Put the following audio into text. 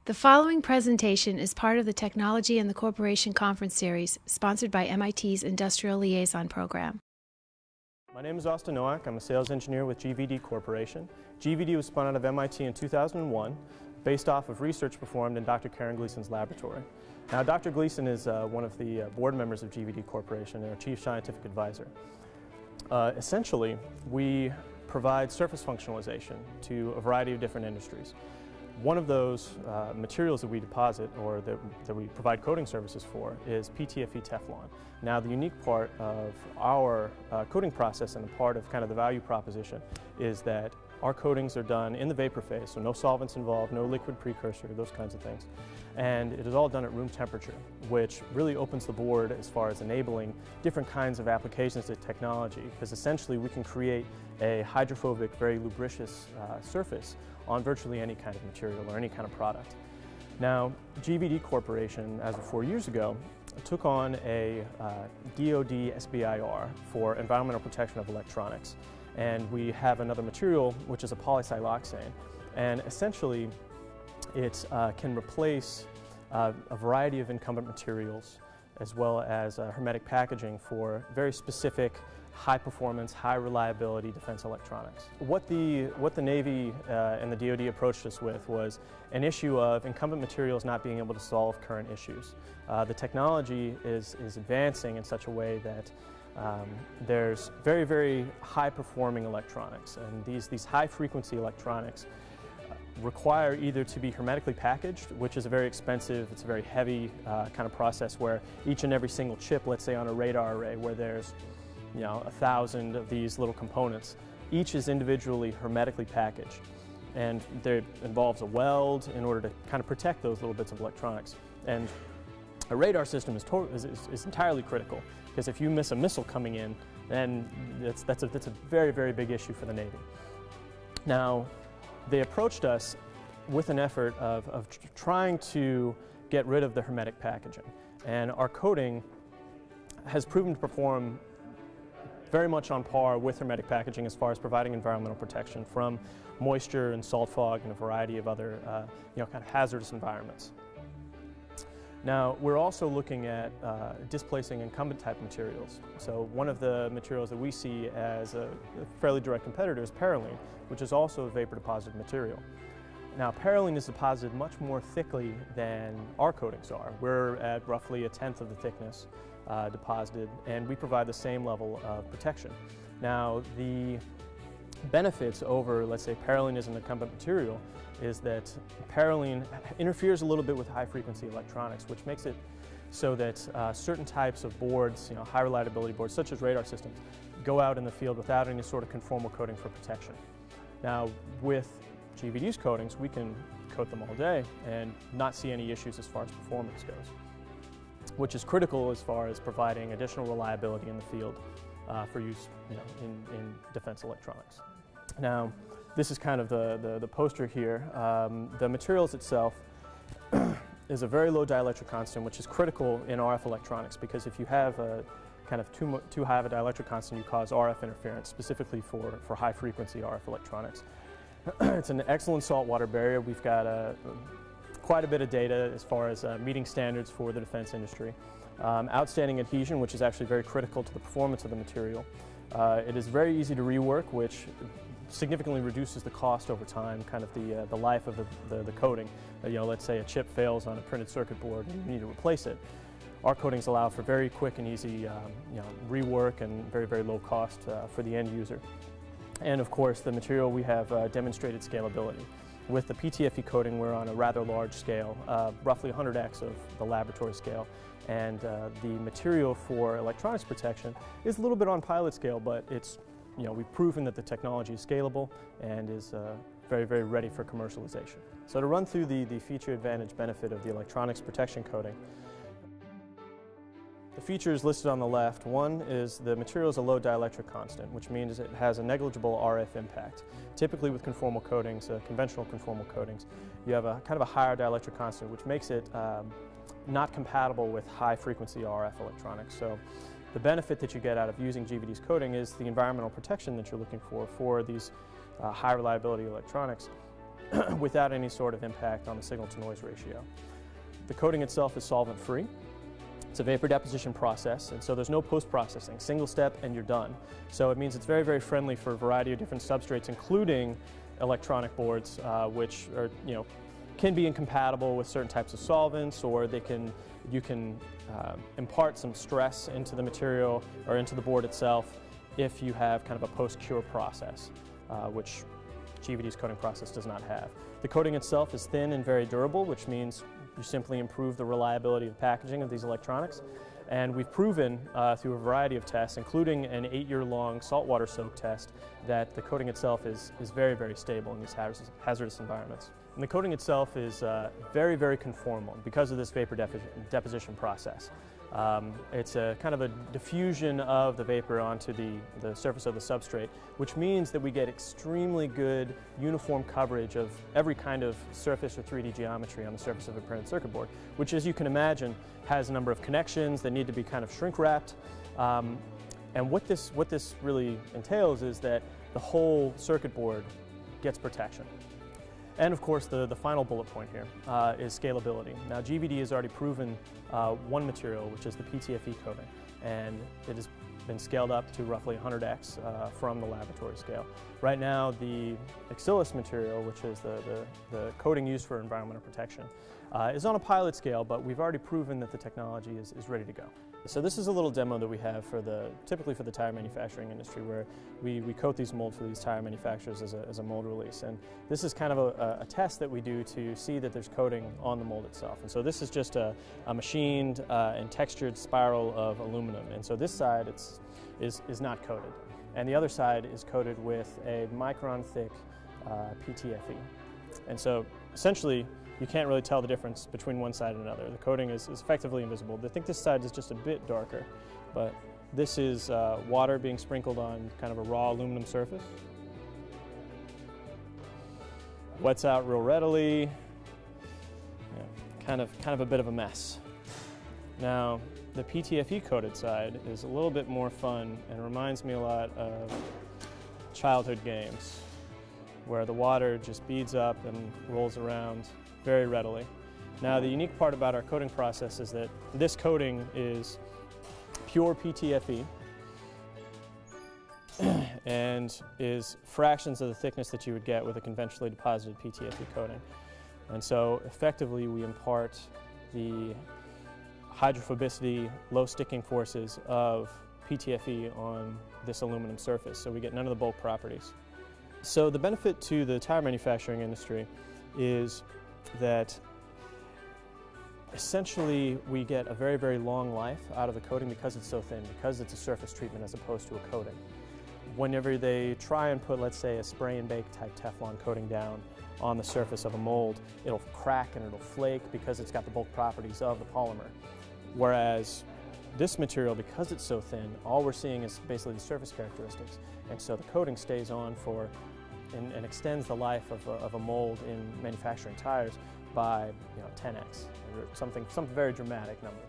The following presentation is part of the Technology and the Corporation Conference Series, sponsored by MIT's Industrial Liaison Program. My name is Austin Nowak. I'm a sales engineer with GVD Corporation. GVD was spun out of MIT in 2001, based off of research performed in Dr. Karen Gleason's laboratory. Now, Dr. Gleason is one of the board members of GVD Corporation and our chief scientific advisor. Essentially, we provide surface functionalization to a variety of different industries. One of those materials that we deposit or that we provide coating services for is PTFE Teflon. Now, the unique part of our coating process and a part of kind of the value proposition is that our coatings are done in the vapor phase, so no solvents involved, no liquid precursor, those kinds of things. And it is all done at room temperature, which really opens the board as far as enabling different kinds of applications to technology, because essentially we can create a hydrophobic, very lubricious surface on virtually any kind of material or any kind of product. Now, GVD Corporation, as of 4 years ago, took on a DoD SBIR for environmental protection of electronics. And we have another material, which is a polysiloxane. And essentially, it can replace a variety of incumbent materials, as well as hermetic packaging for very specific high performance, high reliability defense electronics. What the Navy and the DoD approached us with was an issue of incumbent materials not being able to solve current issues. The technology is advancing in such a way that there's very, very high performing electronics, and these high frequency electronics require either to be hermetically packaged, which is a very expensive, it's a very heavy kind of process where each and every single chip, let's say on a radar array where there's 1,000 of these little components, each is individually hermetically packaged, and there involves a weld in order to kind of protect those little bits of electronics. And a radar system is entirely critical, because if you miss a missile coming in, then that's a very, very big issue for the Navy. Now, they approached us with an effort of trying to get rid of the hermetic packaging, and our coating has proven to perform very much on par with hermetic packaging as far as providing environmental protection from moisture and salt fog and a variety of other kind of hazardous environments. Now, we're also looking at displacing incumbent type materials. So one of the materials that we see as a fairly direct competitor is Parylene, which is also a vapor deposited material. Now, Parylene is deposited much more thickly than our coatings are. We're at roughly 1/10 of the thickness deposited, and we provide the same level of protection. Now, the benefits over, let's say, Parylene as an incumbent material is that Parylene interferes a little bit with high frequency electronics, which makes it so that certain types of boards, high reliability boards such as radar systems, go out in the field without any sort of conformal coating for protection. Now, with GVD's coatings, we can coat them all day and not see any issues as far as performance goes, which is critical as far as providing additional reliability in the field for use in defense electronics. Now, this is kind of the poster here. The materials itself is a very low dielectric constant, which is critical in RF electronics, because if you have a kind of too high of a dielectric constant, you cause RF interference, specifically for high frequency RF electronics. It's an excellent saltwater barrier. We've got quite a bit of data as far as meeting standards for the defense industry. Outstanding adhesion, which is actually very critical to the performance of the material. It is very easy to rework, which significantly reduces the cost over time, kind of the life of the coating. Let's say a chip fails on a printed circuit board and you need to replace it. Our coatings allow for very quick and easy rework and very, very low cost for the end user. And of course, the material, we have demonstrated scalability. With the PTFE coating, we're on a rather large scale, roughly 100x of the laboratory scale. And the material for electronics protection is a little bit on pilot scale, but it's, we've proven that the technology is scalable and is very, very ready for commercialization. So to run through the feature advantage benefit of the electronics protection coating, the features listed on the left, one is the material is a low dielectric constant, which means it has a negligible RF impact. Typically with conformal coatings, conventional conformal coatings, you have a kind of a higher dielectric constant, which makes it not compatible with high frequency RF electronics. So the benefit that you get out of using GVD's coating is the environmental protection that you're looking for these high reliability electronics. without any sort of impact on the signal-to-noise ratio. The coating itself is solvent-free. It's a vapor deposition process, and so there's no post-processing. Single step and you're done. So it means it's very, very friendly for a variety of different substrates, including electronic boards, which are, can be incompatible with certain types of solvents, or you can impart some stress into the material or into the board itself if you have kind of a post-cure process, which GVD's coating process does not have. The coating itself is thin and very durable, which means you simply improve the reliability of packaging of these electronics. And we've proven through a variety of tests, including an 8-year-long saltwater soak test, that the coating itself is very, very stable in these hazardous environments. And the coating itself is very, very conformal because of this vapor deposition process. It's a kind of a diffusion of the vapor onto the surface of the substrate, which means that we get extremely good uniform coverage of every kind of surface or 3D geometry on the surface of a printed circuit board, which, as you can imagine, has a number of connections that need to be kind of shrink wrapped. And what this really entails is that the whole circuit board gets protection. And of course, the final bullet point here is scalability. Now, GVD has already proven one material, which is the PTFE coating, and it has been scaled up to roughly 100x from the laboratory scale. Right now, the Exhibit material, which is the coating used for environmental protection, is on a pilot scale, but we've already proven that the technology is ready to go. So this is a little demo that we have typically for the tire manufacturing industry, where we coat these molds for these tire manufacturers as a mold release. And this is kind of a test that we do to see that there's coating on the mold itself. And so this is just a machined and textured spiral of aluminum. And so this side is not coated. And the other side is coated with a micron thick PTFE. And so essentially, you can't really tell the difference between one side and another. The coating is effectively invisible. I think this side is just a bit darker, but this is water being sprinkled on kind of a raw aluminum surface. Wets out real readily. Yeah, kind of a bit of a mess. Now, the PTFE coated side is a little bit more fun and reminds me a lot of childhood games, where the water just beads up and rolls around very readily. Now, the unique part about our coating process is that this coating is pure PTFE and is fractions of the thickness that you would get with a conventionally deposited PTFE coating. And so effectively we impart the hydrophobicity, low sticking forces of PTFE on this aluminum surface, so we get none of the bulk properties. So the benefit to the tire manufacturing industry is that essentially we get a very, very long life out of the coating because it's so thin, because it's a surface treatment as opposed to a coating. Whenever they try and put, let's say, a spray and bake type Teflon coating down on the surface of a mold, it'll crack and it'll flake because it's got the bulk properties of the polymer. Whereas this material, because it's so thin, all we're seeing is basically the surface characteristics. And so the coating stays on for and extends the life of a mold in manufacturing tires by 10x, or something very dramatic number.